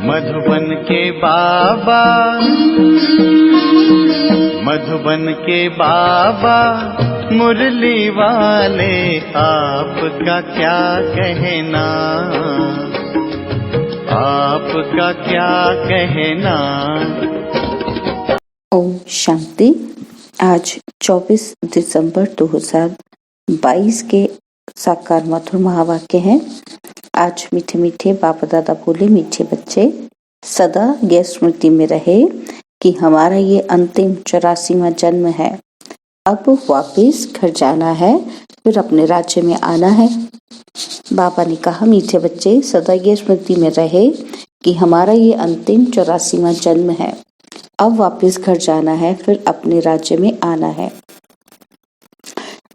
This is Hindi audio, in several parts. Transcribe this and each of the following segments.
मधुबन के बाबा, मधुबन के बाबा मुरली वाले, आपका क्या कहना, आपका क्या कहना। ओम शांति। आज 24 दिसंबर 2022 के साकार मधुर महावाक्य हैं। आज मीठे मीठे बाप दादा बोले, मीठे बच्चे सदा यह स्मृति में रहे कि हमारा ये अंतिम 84वां जन्म है। अब वापिस घर जाना है, फिर अपने राज्य में आना है। बाबा ने कहा, मीठे बच्चे सदा ये स्मृति में रहे कि हमारा ये अंतिम 84वां जन्म है। अब वापस घर जाना है, फिर अपने राज्य में आना है।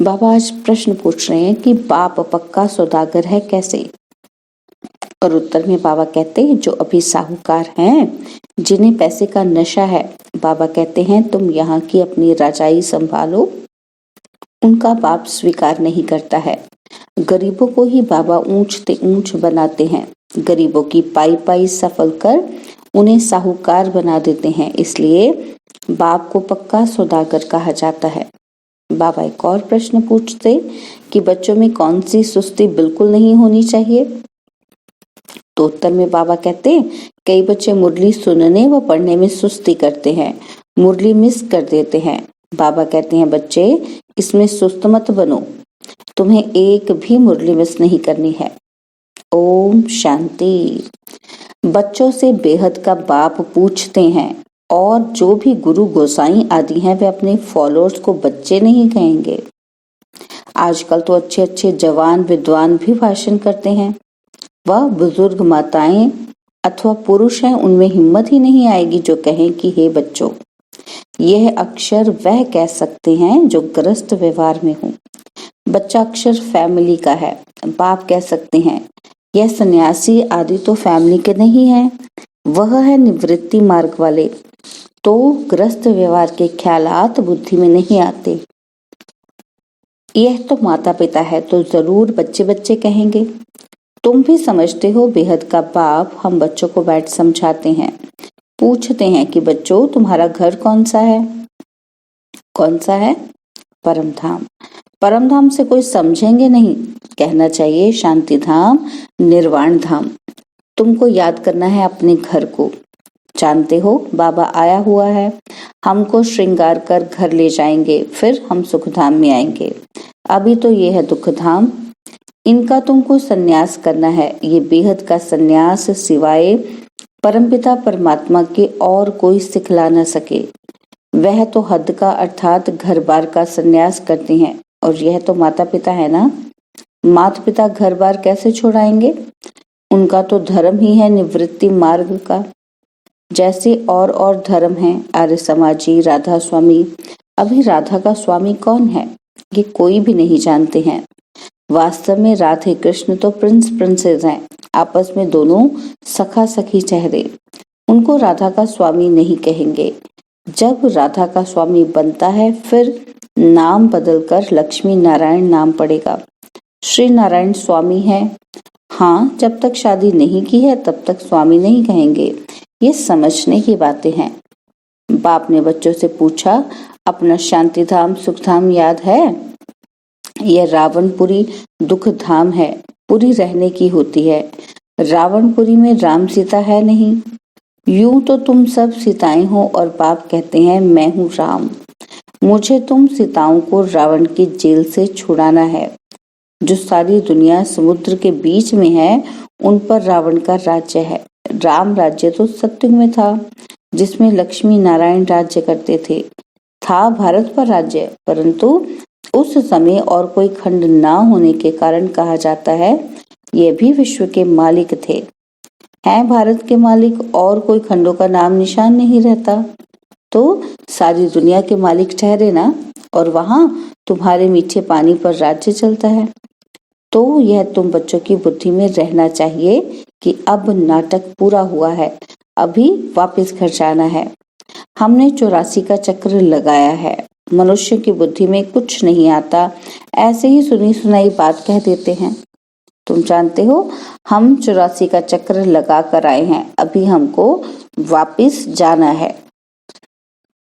बाबा आज प्रश्न पूछ रहे हैं कि बाप पक्का सौदागर है कैसे? और उत्तर में बाबा कहते हैं, जो अभी साहूकार हैं, जिन्हें पैसे का नशा है, बाबा कहते हैं तुम यहाँ की अपनी राजाई संभालो। उनका बाप स्वीकार नहीं करता है। गरीबों को ही बाबा ऊंच ते ऊंच बनाते हैं। गरीबों की पाई पाई सफल कर उन्हें साहूकार बना देते हैं। इसलिए बाप को पक्का सौदागर कहा जाता है। बाबा एक और प्रश्न पूछते कि बच्चों में कौन सी सुस्ती बिल्कुल नहीं होनी चाहिए? तो उत्तर में बाबा कहते हैं, कई बच्चे मुरली सुनने व पढ़ने में सुस्ती करते हैं, मुरली मिस कर देते हैं। बाबा कहते हैं, बच्चे इसमें सुस्त मत बनो, तुम्हें एक भी मुरली मिस नहीं करनी है। ओम शांति। बच्चों से बेहद का बाप पूछते हैं, और जो भी गुरु गोसाई आदि हैं, वे अपने फॉलोअर्स को बच्चे नहीं कहेंगे। आजकल तो अच्छे अच्छे जवान विद्वान भी भाषण करते हैं। वह बुजुर्ग माताएं अथवा पुरुष हैं, उनमें हिम्मत ही नहीं आएगी जो कहें कि हे बच्चों। यह अक्षर वह कह सकते हैं जो ग्रस्त व्यवहार में हो। बच्चा अक्षर फैमिली का है। बाप कह सकते हैं, यह सन्यासी आदि तो फैमिली के नहीं है, वह है निवृत्ति मार्ग वाले। तो ग्रस्त व्यवहार के ख्यालात बुद्धि में नहीं आते। यह तो माता पिता है, तो जरूर बच्चे बच्चे कहेंगे। तुम भी समझते हो, बेहद का बाप हम बच्चों को बैठ समझाते हैं, पूछते हैं कि बच्चों तुम्हारा घर कौन सा है? कौन सा है? परम धाम। परम धाम से कोई समझेंगे नहीं, कहना चाहिए शांति धाम, निर्वाण धाम। तुमको याद करना है अपने घर को। जानते हो बाबा आया हुआ है, हमको श्रृंगार कर घर ले जाएंगे, फिर हम सुख धाम में आएंगे। अभी तो ये है दुख धाम, इनका तुमको सन्यास करना है। ये बेहद का सन्यास सिवाय परमपिता परमात्मा के और कोई सिखला न सके। वह तो हद का अर्थात घर बार का सन्यास करते हैं, और यह तो माता पिता है ना। माता पिता घर बार कैसे छोड़ाएंगे? उनका तो धर्म ही है निवृत्ति मार्ग का। जैसे और धर्म हैं, आर्य समाजी, राधा स्वामी। अभी राधा का स्वामी कौन है, ये कोई भी नहीं जानते हैं। वास्तव में राधे कृष्ण तो प्रिंस प्रिंसेस हैं, आपस में दोनों सखा सखी चेहरे। उनको राधा का स्वामी नहीं कहेंगे। जब राधा का स्वामी बनता है, फिर नाम बदलकर लक्ष्मी नारायण नाम पड़ेगा। श्री नारायण स्वामी है। हाँ, जब तक शादी नहीं की है तब तक स्वामी नहीं कहेंगे। ये समझने की बातें हैं। बाप ने बच्चों से पूछा, अपना शांति धाम सुख धाम याद है? यह रावणपुरी दुख धाम है, पूरी रहने की होती है। रावणपुरी में राम सीता है नहीं। यूं तो तुम सब सीताएं हो, और बाप कहते हैं मैं हूँ राम। मुझे तुम सीताओं को रावण की जेल से छुड़ाना है। जो सारी दुनिया समुद्र के बीच में है, उन पर रावण का राज्य है। राम राज्य तो सत्युग में था, जिसमें लक्ष्मी नारायण राज्य करते थे। था भारत पर राज्य, परंतु उस समय और कोई खंड ना होने के कारण कहा जाता है ये भी विश्व के मालिक थे। हैं भारत के मालिक, और कोई खंडों का नाम निशान नहीं रहता, तो सारी दुनिया के मालिक ठहरे ना। और वहां तुम्हारे मीठे पानी पर राज्य चलता है। तो यह तुम बच्चों की बुद्धि में रहना चाहिए कि अब नाटक पूरा हुआ है, अभी वापस घर जाना है। हमने 84 का चक्र लगाया है। मनुष्य की बुद्धि में कुछ नहीं आता, ऐसे ही सुनी सुनाई बात कह देते हैं। तुम जानते हो हम 84 का चक्र लगा कर आए हैं, अभी हमको वापस जाना है।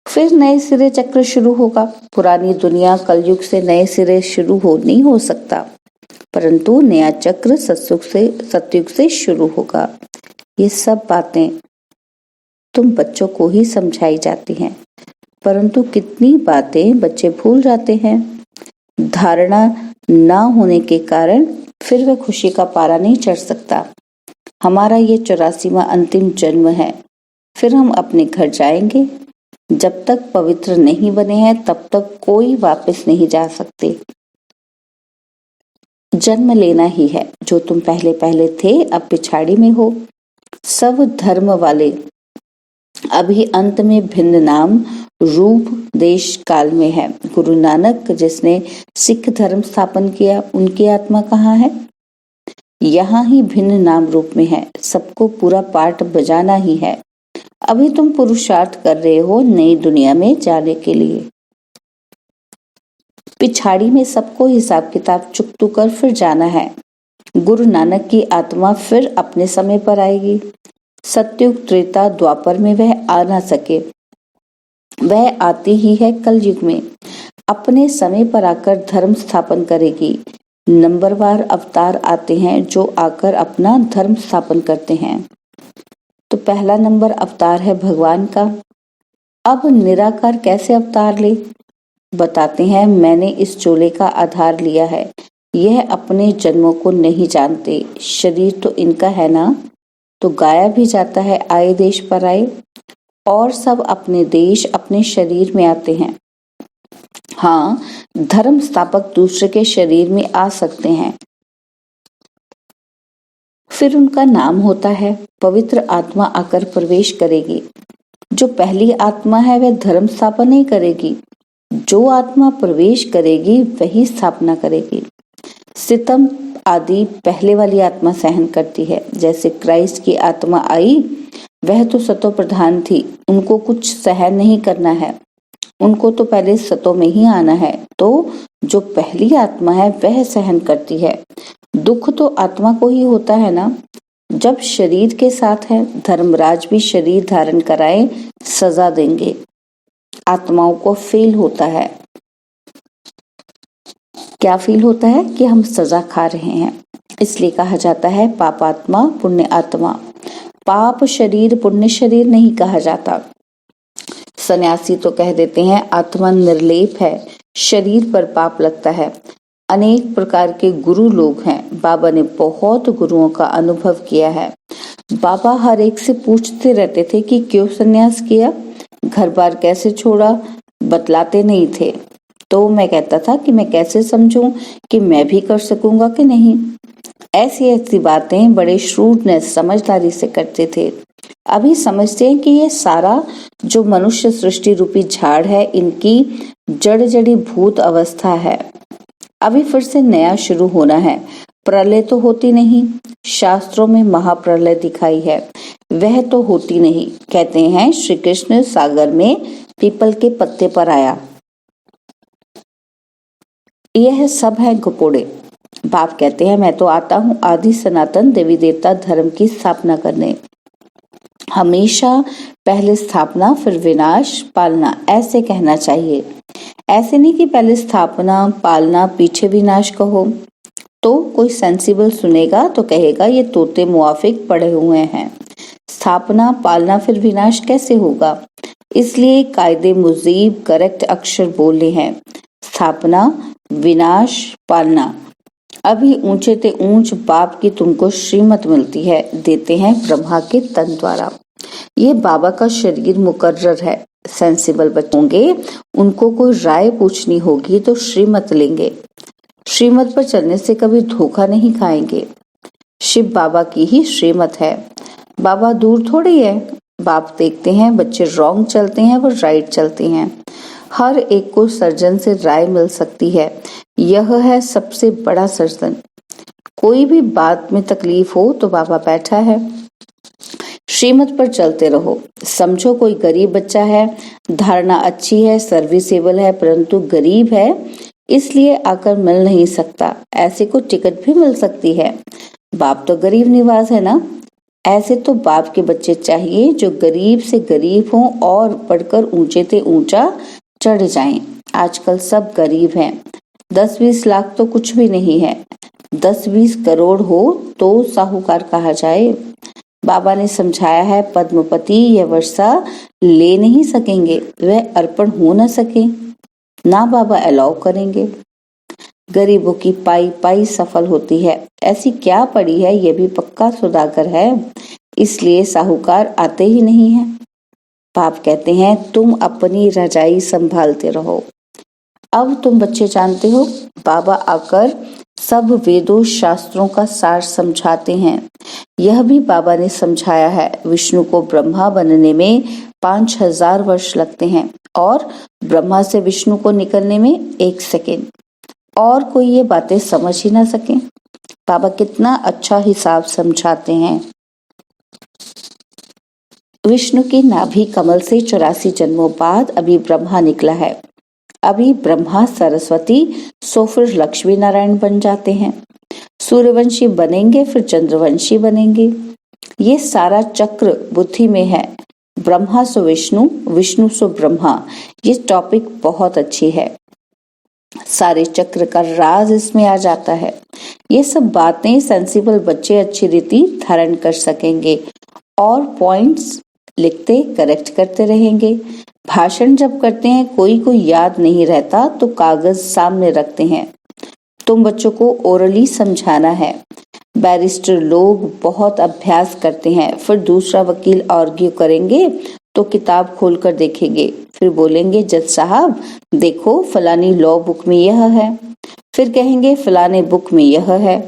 फिर नए सिरे चक्र शुरू होगा। पुरानी दुनिया कलयुग से नए सिरे शुरू नहीं हो सकता, परंतु नया चक्र सतयुग से शुरू होगा। ये सब बातें तुम बच्चों को ही समझाई जाती हैं, परंतु कितनी बातें बच्चे भूल जाते हैं। धारणा ना होने के कारण फिर वह खुशी का पारा नहीं चढ़ सकता। हमारा ये 84वां अंतिम जन्म है, फिर हम अपने घर जाएंगे। जब तक पवित्र नहीं बने हैं तब तक कोई वापस नहीं जा सकते। जन्म लेना ही है। जो तुम पहले पहले थे अब पिछाड़ी में हो। सब धर्म वाले अभी अंत में भिन्न नाम रूप देश काल में है। गुरु नानक जिसने सिख धर्म स्थापन किया, उनकी आत्मा कहाँ है? यहाँ ही भिन्न नाम रूप में है। सबको पूरा पाठ बजाना ही है। अभी तुम पुरुषार्थ कर रहे हो नई दुनिया में जाने के लिए। पिछाड़ी में सबको हिसाब किताब चुकतू कर फिर जाना है। गुरु नानक की आत्मा फिर अपने समय पर आएगी। सतयुग त्रेता द्वापर में वह आ ना सके, वह आती ही है कल युग में। अपने समय पर आकर धर्म स्थापन करेगी। नंबरवार अवतार आते हैं जो आकर अपना धर्म स्थापन करते हैं। तो पहला नंबर अवतार है भगवान का। अब निराकार कैसे अवतार ले? बताते हैं, मैंने इस चोले का आधार लिया है। यह अपने जन्मों को नहीं जानते। शरीर तो इनका है ना, तो गाया भी जाता है आए देश पर आए। और सब अपने देश अपने शरीर में आते हैं। हाँ, धर्म स्थापक दूसरे के शरीर में आ सकते हैं। फिर उनका नाम होता है। पवित्र आत्मा आकर प्रवेश करेगी। जो पहली आत्मा है वह धर्म स्थापना नहीं करेगी। जो आत्मा प्रवेश करेगी वही स्थापना करेगी। सितम आदि पहले वाली आत्मा सहन करती है। जैसे क्राइस्ट की आत्मा आई, वह तो सतो प्रधान थी, उनको कुछ सहन नहीं करना है, उनको तो पहले सतो में ही आना है। तो जो पहली आत्मा है वह सहन करती है। दुख तो आत्मा को ही होता है ना, जब शरीर के साथ है। धर्मराज भी शरीर धारण कराए सजा देंगे। आत्माओं को फील होता है। क्या फील होता है? कि हम सजा खा रहे हैं। इसलिए कहा जाता है पापात्मा पुण्य आत्मा। पाप शरीर पुण्य शरीर नहीं कहा जाता। सन्यासी तो कह देते हैं आत्मा निर्लेप है, शरीर पर पाप लगता है। अनेक प्रकार के गुरु लोग हैं। बाबा ने बहुत गुरुओं का अनुभव किया है। बाबा हर एक से पूछते रहते थे कि क्यों सन्यास किया, घर बार कैसे छोड़ा, बतलाते नहीं थे। तो मैं कहता था कि मैं कैसे समझूं कि मैं भी कर सकूंगा कि नहीं। ऐसी ऐसी बातें बड़े श्रूडनेस समझदारी से करते थे। अभी समझते हैं कि ये सारा जो मनुष्य सृष्टि रूपी झाड़ है, इनकी जड़ जड़ी भूत अवस्था है। अभी फिर से नया शुरू होना है। प्रलय तो होती नहीं। शास्त्रों में महाप्रलय दिखाई है, वह तो होती नहीं। कहते हैं श्री कृष्ण सागर में पीपल के पत्ते पर आया। यह सब है घुपोड़े। बाप कहते हैं मैं तो आता हूँ आदि सनातन देवी देवता धर्म की स्थापना करने। हमेशा पहले स्थापना फिर विनाश पालना, ऐसे कहना चाहिए। ऐसे नहीं कि पहले स्थापना पालना पीछे विनाश कहो। तो कोई सेंसिबल सुनेगा तो कहेगा ये तोते मुआफिक पड़े हुए हैं। स्थापना पालना फिर विनाश कैसे होगा? इसलिए कायदे मुजीब करेक्ट अक्षर बोले हैं। स्थापना विनाश पालना। अभी ऊंचे ते ऊंच बाप की तुमको श्रीमत मिलती है, देते हैं ब्रह्मा के तन द्वारा। ये बाबा का शरीर मुकर्रर है। सेंसिबल बच्चे होंगे, उनको कोई राय पूछनी होगी तो श्रीमत लेंगे। श्रीमत पर चलने से कभी धोखा नहीं खाएंगे। शिव बाबा की ही श्रीमत है। बाबा दूर थोड़ी है। बाप देखते हैं बच्चे रॉन्ग चलते हैं, वो राइट चलते हैं। हर एक को सर्जन से राय मिल सकती है। यह है सबसे बड़ा सर्जन। कोई भी बात में तकलीफ हो तो बाबा बैठा है। श्रीमत पर चलते रहो। समझो कोई गरीब बच्चा है, धारणा अच्छी है, सर्विसेबल है, परंतु गरीब है, इसलिए आकर मिल नहीं सकता। ऐसे को टिकट भी मिल सकती है। बाप तो गरीब निवाज है ना। ऐसे तो बाप के बच्चे चाहिए जो गरीब से गरीब हों और पढ़कर ऊंचे से ऊंचा चढ़ जाएं। आजकल सब गरीब हैं। 10-20 लाख तो कुछ भी नहीं है। 10-20 करोड़ हो तो साहूकार कहा जाए। बाबा ने समझाया है, पद्मपति यह वर्षा ले नहीं सकेंगे, वह अर्पण हो न सके ना बाबा अलाउ करेंगे। गरीबों की पाई पाई सफल होती है। ऐसी क्या पड़ी है, ये भी पक्का सौदागर है, इसलिए साहूकार आते ही नहीं है। बाप कहते हैं तुम अपनी रजाई संभालते रहो। अब तुम बच्चे जानते हो, बाबा आकर सब वेदों शास्त्रों का सार समझाते हैं। यह भी बाबा ने समझाया है, विष्णु को ब्रह्मा बनने में 5000 वर्ष लगते हैं और ब्रह्मा से विष्णु को निकलने में 1 सेकेंड। और कोई ये बातें समझ ही ना सके। बाबा कितना अच्छा हिसाब समझाते हैं। विष्णु की नाभि कमल से 84 जन्मों बाद अभी ब्रह्मा निकला है। अभी ब्रह्मा सरस्वती सो फिर लक्ष्मी नारायण बन जाते हैं। सूर्यवंशी बनेंगे, फिर चंद्रवंशी बनेंगे। ये सारा चक्र बुद्धि में है। ब्रह्मा सो विष्णु, विष्णु सो ब्रह्मा। ये टॉपिक बहुत अच्छी है। सारे चक्र का राज इसमें आ जाता है। ये सब बातें सेंसिबल बच्चे अच्छी रीति धारण कर सकेंगे और पॉइंट्स लिखते करेक्ट करते रहेंगे। भाषण जब करते हैं कोई को याद नहीं रहता तो कागज सामने रखते हैं। तुम बच्चों को ओरली समझाना है। बैरिस्टर लोग बहुत अभ्यास करते हैं, फिर दूसरा वकील आर्ग्यू करेंगे तो किताब खोलकर देखेंगे, फिर बोलेंगे जज साहब देखो फलानी लॉ बुक में यह है, फिर कहेंगे फलाने बुक में यह है।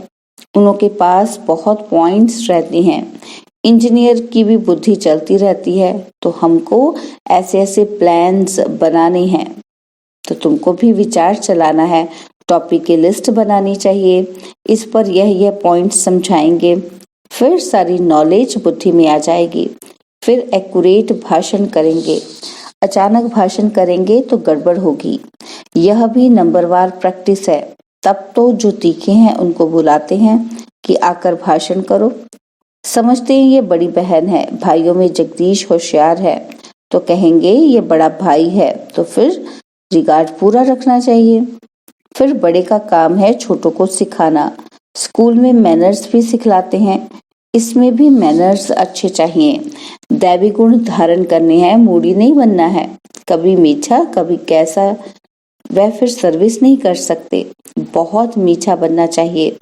उनके पास बहुत पॉइंट्स रहते हैं। इंजीनियर की भी बुद्धि चलती रहती है, तो हमको ऐसे ऐसे प्लान्स बनाने हैं। तो तुमको भी विचार चलाना है, टॉपिक की लिस्ट बनानी चाहिए, इस पर यह पॉइंट समझाएंगे, फिर सारी नॉलेज बुद्धि में आ जाएगी। फिर एक्यूरेट भाषण करेंगे। अचानक भाषण करेंगे तो गड़बड़ होगी। यह भी नंबरवार प्रैक्टिस है। तब तो जो तीखे हैं उनको बुलाते हैं कि आकर भाषण करो। समझते हैं ये बड़ी बहन है, भाइयों में जगदीश होशियार है, तो कहेंगे ये बड़ा भाई है, तो फिर रिगार्ड पूरा रखना चाहिए। फिर बड़े का काम है छोटों को सिखाना। स्कूल में मैनर्स भी सिखलाते हैं, इसमें भी मैनर्स अच्छे चाहिए। दैवी गुण धारण करने हैं, मूडी नहीं बनना है। कभी मीठा कभी कैसा, वह फिर सर्विस नहीं कर सकते। बहुत मीठा बनना चाहिए।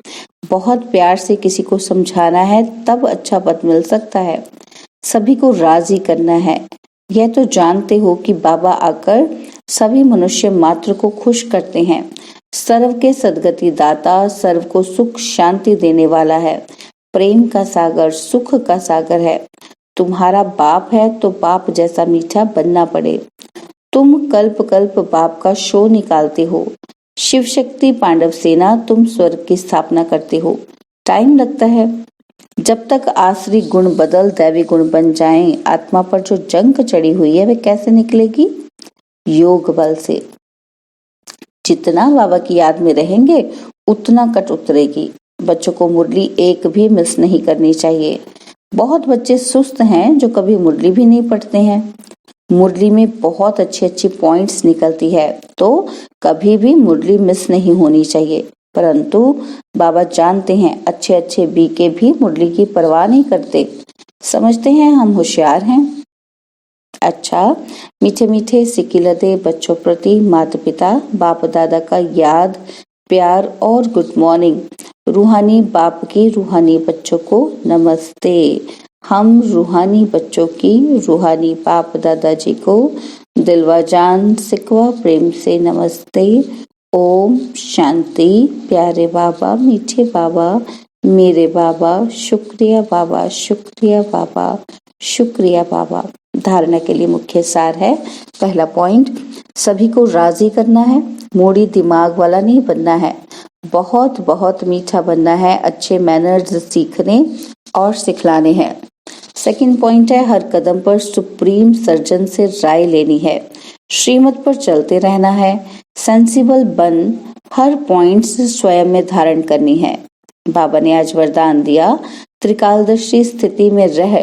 बहुत प्यार से किसी को समझाना है, तब अच्छा पद मिल सकता है। सभी को राजी करना है। यह तो जानते हो कि बाबा आकर सभी मनुष्य मात्र को खुश करते हैं। सर्व के सद्गति दाता, सर्व को सुख शांति देने वाला है। प्रेम का सागर, सुख का सागर है। तुम्हारा बाप है तो बाप जैसा मीठा बनना पड़े। तुम कल्प कल्प बाप का शो निकालते हो। शिव शक्ति पांडव सेना, तुम स्वर्ग की स्थापना करते हो। टाइम लगता है। जब तक आसरी गुण बदल दैवी गुण बन जाएं, आत्मा पर जो जंग चढ़ी हुई है वह कैसे निकलेगी? योग बल से। जितना बाबा की याद में रहेंगे उतना कट उतरेगी। बच्चों को मुरली एक भी मिस नहीं करनी चाहिए। बहुत बच्चे सुस्त हैं जो कभी मुरली भी नहीं पढ़ते हैं। मुरली में बहुत अच्छी अच्छी पॉइंट्स निकलती है, तो कभी भी मुरली मिस नहीं होनी चाहिए। परंतु बाबा जानते हैं अच्छे अच्छे बीके भी मुरली की परवाह नहीं करते, समझते हैं हम होशियार हैं। अच्छा, मीठे मीठे सिकिलते बच्चों प्रति माता पिता बाप दादा का याद प्यार और गुड मॉर्निंग। रूहानी बाप की रूहानी बच्चों को नमस्ते। हम रूहानी बच्चों की रूहानी बाप दादाजी को दिलवा जान सिकवा प्रेम से नमस्ते। ओम शांति। प्यारे बाबा, मीठे बाबा, मेरे बाबा, शुक्रिया बाबा, शुक्रिया बाबा, शुक्रिया बाबा। धारणा के लिए मुख्य सार है, पहला पॉइंट, सभी को राजी करना है, मोड़ी दिमाग वाला नहीं बनना है, बहुत बहुत मीठा बनना है, अच्छे मैनर्स सीखने और सिखलाने हैं। सेकंड पॉइंट है, हर कदम पर सुप्रीम सर्जन से राय लेनी है, श्रीमत पर चलते रहना है, सेंसिबल बन हर पॉइंट्स स्वयं में धारण करनी है। बाबा ने आज वरदान दिया, त्रिकालदर्शी स्थिति में रह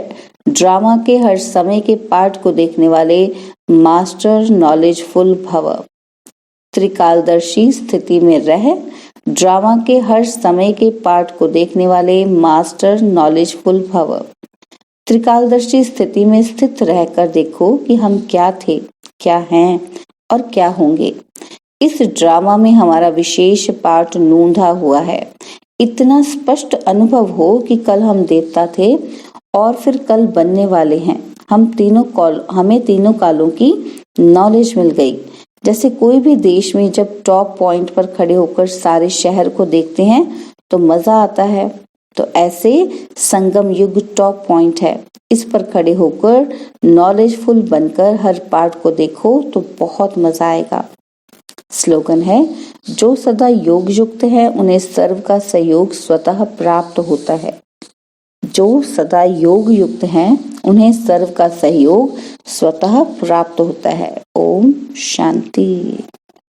ड्रामा के हर समय के पार्ट को देखने वाले मास्टर नॉलेजफुल भव। त्रिकालदर्शी स्थिति में रह ड्रामा के हर समय के पार्ट को देखने वाले मास्टर नॉलेजफुल भव। त्रिकालदर्शी स्थिति में स्थित रहकर देखो कि हम क्या थे, क्या हैं और क्या होंगे। इस ड्रामा में हमारा विशेष पार्ट नूंधा हुआ है। इतना स्पष्ट अनुभव हो कि कल हम देवता थे और फिर कल बनने वाले हैं। हमें तीनों कालों की नॉलेज मिल गई। जैसे कोई भी देश में जब टॉप पॉइंट पर खड़े होकर सारे शहर को देखते हैं तो मजा आता है, तो ऐसे संगम युग टॉप पॉइंट है। इस पर खड़े होकर नॉलेजफुल बनकर हर पार्ट को देखो तो बहुत मजा आएगा। स्लोगन है, जो सदा योग युक्त है उन्हें सर्व का सहयोग स्वतः प्राप्त होता है। जो सदा योग युक्त हैं उन्हें सर्व का सहयोग स्वतः प्राप्त होता है। ओम शांति।